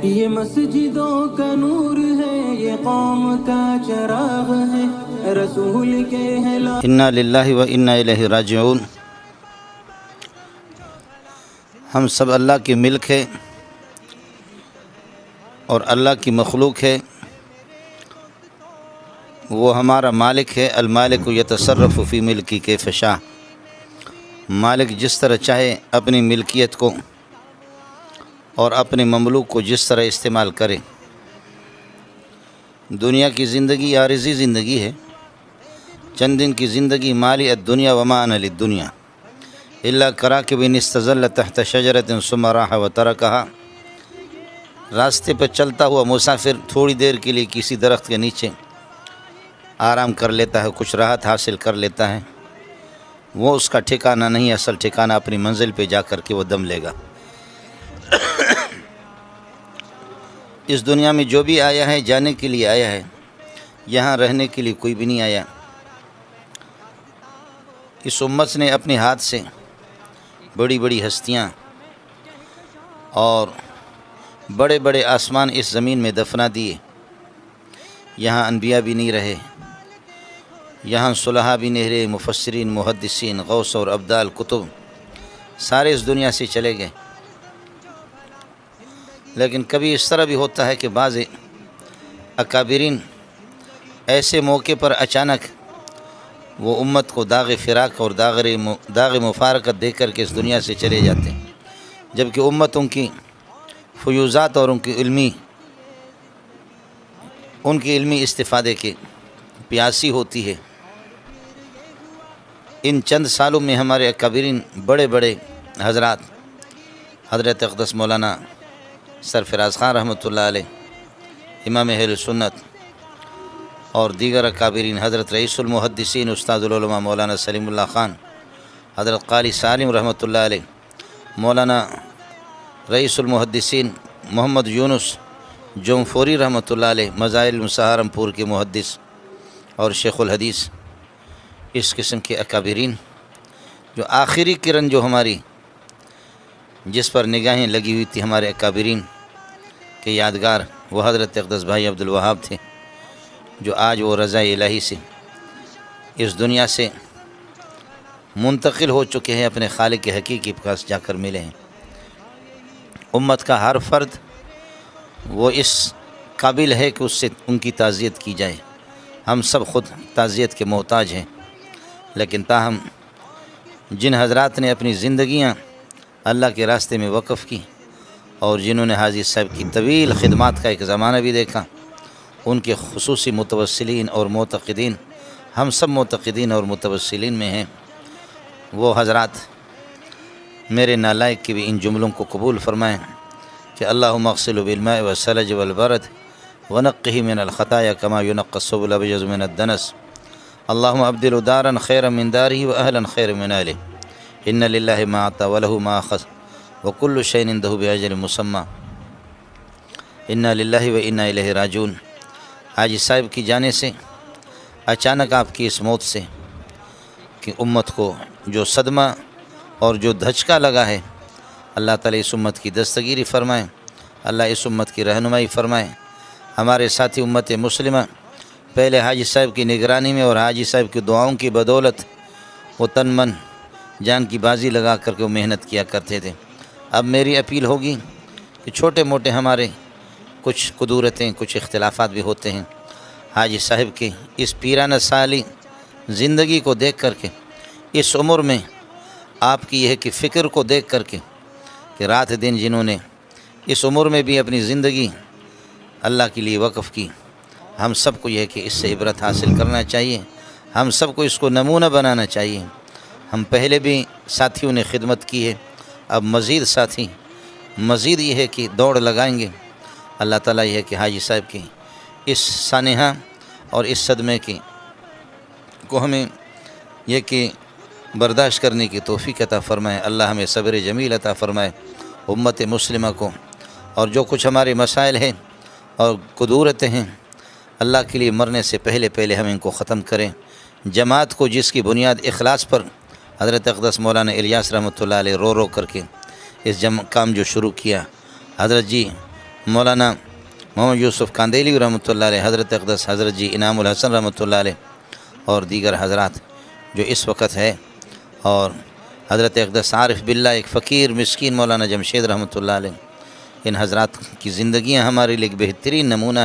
یہ مسجدوں کا نور ہے، یہ قوم کا چراغ ہے، رسول کے ہے انا للہ و انا الیہ راجعون۔ ہم سب اللہ کی ملک ہے اور اللہ کی مخلوق ہے، وہ ہمارا مالک ہے۔ المالک یتصرف فی ملکی کیف شاء، مالک جس طرح چاہے اپنی ملکیت کو اور اپنے مملوک کو جس طرح استعمال کرے۔ دنیا کی زندگی عارضی زندگی ہے، چند دن کی زندگی، مالی الدنیا وما انا للدنیا الا کراکب استظل تحت شجرۃ ثم راح وترکها۔ راستے پر چلتا ہوا مسافر تھوڑی دیر کے لیے کسی درخت کے نیچے آرام کر لیتا ہے، کچھ راحت حاصل کر لیتا ہے، وہ اس کا ٹھکانہ نہیں، اصل ٹھکانہ اپنی منزل پہ جا کر کے وہ دم لے گا۔ اس دنیا میں جو بھی آیا ہے جانے کے لیے آیا ہے، یہاں رہنے کے لیے کوئی بھی نہیں آیا۔ اس امت نے اپنے ہاتھ سے بڑی بڑی ہستیاں اور بڑے بڑے آسمان اس زمین میں دفنا دیے۔ یہاں انبیاء بھی نہیں رہے، یہاں صلحاء بھی نہیں رہے، مفسرین، محدثین، غوث اور ابدال، کتب سارے اس دنیا سے چلے گئے۔ لیکن کبھی اس طرح بھی ہوتا ہے کہ بعض اکابرین ایسے موقع پر اچانک وہ امت کو داغ فراق اور داغ مفارقت دے کر کے اس دنیا سے چلے جاتے ہیں، جبکہ امت ان کی فیوزات اور ان کی علمی استفادے کے پیاسی ہوتی ہے۔ ان چند سالوں میں ہمارے اکابرین بڑے بڑے حضرات، حضرت اقدس مولانا سرفراز خان رحمۃ اللہ علیہ، امام اہل سنت، اور دیگر اکابرین، حضرت رئیس المحدثین استاد العلماء مولانا سلیم اللہ خان، حضرت قاری سالم رحمۃ اللہ علیہ، مولانا رئیس المحدثین محمد یونس جونفوری رحمۃ اللہ علیہ، مظاہر سہارنپور کے محدث اور شیخ الحدیث، اس قسم کے اکابرین، جو آخری کرن جو ہماری جس پر نگاہیں لگی ہوئی تھی ہمارے اکابرین کے یادگار، وہ حضرت اقدس بھائی عبدالوہاب تھے، جو آج وہ رضا الہی سے اس دنیا سے منتقل ہو چکے ہیں، اپنے خالق حقیقی کے پاس جا کر ملے ہیں۔ امت کا ہر فرد وہ اس قابل ہے کہ اس سے ان کی تعزیت کی جائے۔ ہم سب خود تعزیت کے محتاج ہیں، لیکن تاہم جن حضرات نے اپنی زندگیاں اللہ کے راستے میں وقف کی اور جنہوں نے حاجی صاحب کی طویل خدمات کا ایک زمانہ بھی دیکھا، ان کے خصوصی متوسلین اور معتقدین، ہم سب معتقدین اور متوسلین میں ہیں، وہ حضرات میرے نالائق کی بھی ان جملوں کو قبول فرمائیں کہ اللہم اغسلہ بالماء والثلج والبرد ونقہ من الخطایا کما ینقی الثوب الابیض من الدنس، اللہم ابدل دارا خیرا من دارہ واہلا خیرا من اہلہ، ان للہ ما اعطی ولہ ما اخذ وکل شیء عندہ باجل مسمی، انا للہ و انا الیہ راجعون۔ حاجی صاحب کی جانے سے، اچانک آپ کی اس موت سے کہ امت کو جو صدمہ اور جو دھچکا لگا ہے، اللہ تعالیٰ اس امت کی دستگیری فرمائیں، اللہ اس امت کی رہنمائی فرمائیں۔ ہمارے ساتھی امت مسلمہ پہلے حاجی صاحب کی نگرانی میں اور حاجی صاحب کی دعاؤں کی بدولت وہ تن من جان کی بازی لگا کر کے وہ محنت کیا کرتے تھے۔ اب میری اپیل ہوگی کہ چھوٹے موٹے ہمارے کچھ قدورتیں، کچھ اختلافات بھی ہوتے ہیں، حاجی صاحب کی اس پیرانہ سالی زندگی کو دیکھ کر کے، اس عمر میں آپ کی یہ کہ فکر کو دیکھ کر کے کہ رات دن جنہوں نے اس عمر میں بھی اپنی زندگی اللہ کے لیے وقف کی، ہم سب کو یہ کہ اس سے عبرت حاصل کرنا چاہیے، ہم سب کو اس کو نمونہ بنانا چاہیے۔ ہم پہلے بھی ساتھیوں نے خدمت کی ہے، اب مزید ساتھی مزید یہ ہے کہ دوڑ لگائیں گے۔ اللہ تعالیٰ یہ ہے کہ حاجی صاحب کی اس سانحہ اور اس صدمے کی کو ہمیں یہ کہ برداشت کرنے کی توفیق عطا فرمائے، اللہ ہمیں صبر جمیل عطا فرمائے۔ امت مسلمہ کو اور جو کچھ ہمارے مسائل ہیں اور قدورتیں ہیں، اللہ کے لیے مرنے سے پہلے ہم ان کو ختم کریں۔ جماعت کو جس کی بنیاد اخلاص پر حضرت اقدس مولانا الیاس رحمۃ اللہ علیہ رو کر کے اس کام جو شروع کیا، حضرت جی مولانا محمد یوسف کاندیلی رحمۃ اللہ علیہ، حضرت اقدس حضرت جی انعام الحسن رحمۃ اللہ علیہ اور دیگر حضرات جو اس وقت ہے، اور حضرت اقدس عارف باللہ ایک فقیر مسکین مولانا جمشید رحمۃ اللہ علیہ، ان حضرات کی زندگیاں ہمارے لیے ایک بہترین نمونہ ہے